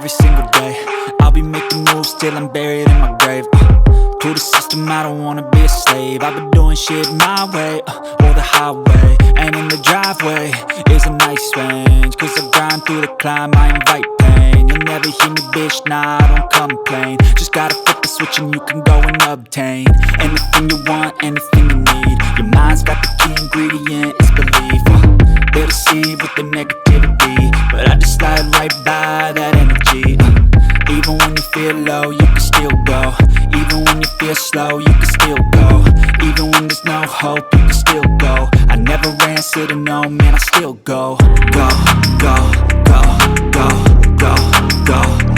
every single day. I'll be making moves till I'm buried in my grave. To the system, I don't wanna be a slave. I've been doing shit my way, or the highway. And in the driveway is a nice range, cause I grind through the climb, I invite pain. You'll never hear me, bitch, nah, I don't complain. Just gotta flip the switch and you can go and obtain anything you want, anything you need. Your mind's got the key ingredient, it's belief. They deceive with the negativity, but I just slide right by that energy. Even when you feel low, you can still go. Even when you feel slow, you can still go. Even when there's no hope, you can still go. I never answer to no, man, I still go. Go, go, go, go, go, go.